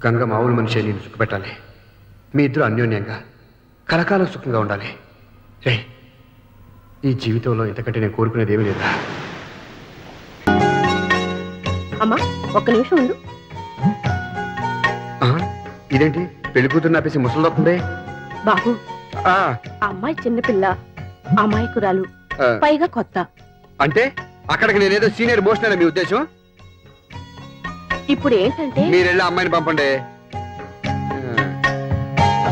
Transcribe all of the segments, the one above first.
గంగ మామూలు మనిషి నేను సుఖపెట్టాలి. మీ ఇద్దరు అన్యోన్యంగా కలకాలం సుఖంగా ఉండాలి. రే, ఈ జీవితంలో ఇంతకంటే నేను కోరుకునేది ఏమీ లేదా? అమ్మా ఒక్క నిమిషం ఉండు. ఇదేంటి పెళ్లి కూతురు నాపేసి ముసలిదవుతుంది? బాబు, ఆ అమ్మాయి చిన్నపిల్ల, అమాయకురాలు, పైగా కొత్త. అంటే అక్కడికి నేనేదో సీనియర్ మోషన్ అని మీ ఉద్దేశం? ఇప్పుడు ఏంటంటే మీరు వెళ్ళి అమ్మాయిని పంపండి.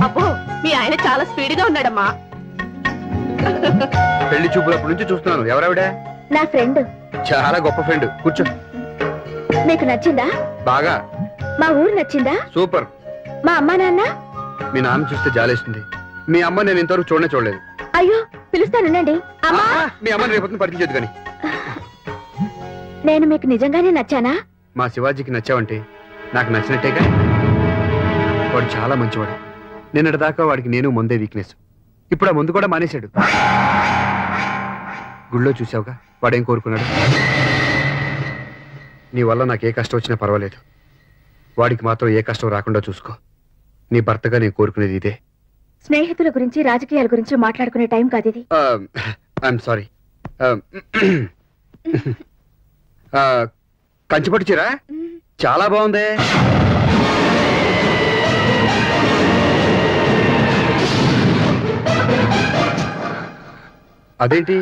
అబ్బో, మీ ఆయన చాలా స్పీడ్గా ఉన్నాడమ్మా. పెళ్లి చూపులప్పటి నుంచి చూస్తున్నాను. ఎవరావిడ? నా ఫ్రెండ్. చాలా గొప్ప ఫ్రెండ్. కూర్చో. మీకు నచ్చిందా? బాగా. మా ఊరు నచ్చిందా? సూపర్. మా అమ్మా నాన్న? మీ నాన్న చూస్తే జాలేస్తుంది. మీ అమ్మ నేను ఇంతవరకు చూడలేదు. అయ్యో, పిలుస్తానండి. మీ అమ్మని రేపు పరిచయం చేయదు. కానీ నేను మీకు నిజంగానే నచ్చానా? మా శివాజీకి నచ్చావంటే నాకు నచ్చినట్టేగా. వాడు చాలా మంచివాడు. నిన్నటి దాకా వాడికి నేను ముందే వీక్నెస్. ఇప్పుడు ఆ ముందు కూడా మానేశాడు. గుళ్ళో చూసావుగా వాడేం కోరుకున్నాడు? నీ వల్ల నాకు ఏ కష్టం వచ్చినా పర్వాలేదు, వాడికి మాత్రం ఏ కష్టం రాకుండా చూసుకో. నీ భర్తగా నేను కోరుకునేది ఇదే. స్నేహితుల గురించి రాజకీయాల గురించి మాట్లాడుకునే టైం కాదు ఇది. I'm sorry. కంచిపట్టు చీర చాలా బాగుంది. అదేంటి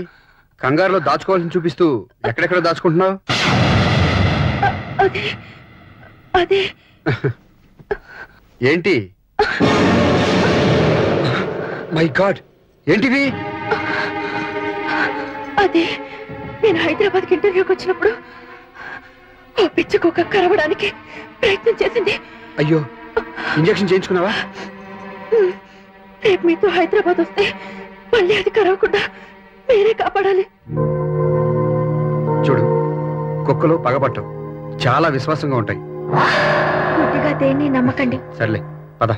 కంగారులో దాచుకోవాల్సింది చూపిస్తూ ఎక్కడెక్కడ దాచుకుంటున్నావు? ఏంటి? మై గాడ్, ఏంటిది? అదే నేను హైదరాబాద్కి ఇంటర్వ్యూకి వచ్చినప్పుడు పిచ్చుకోక కరవడానికి ప్రయత్నం చేసింది. అయ్యో, ఇంజెక్షన్ చేయించుకున్నావా? రేపు మీతో హైదరాబాద్ వస్తే మళ్ళీ అది కరవకుండా మీరే కాపాడాలి. చూడు, కుక్కలు పగబట్టవు, చాలా విశ్వాసంగా ఉంటాయి. పూర్తిగా దేన్ని నమ్మకండి. సర్లే, పద.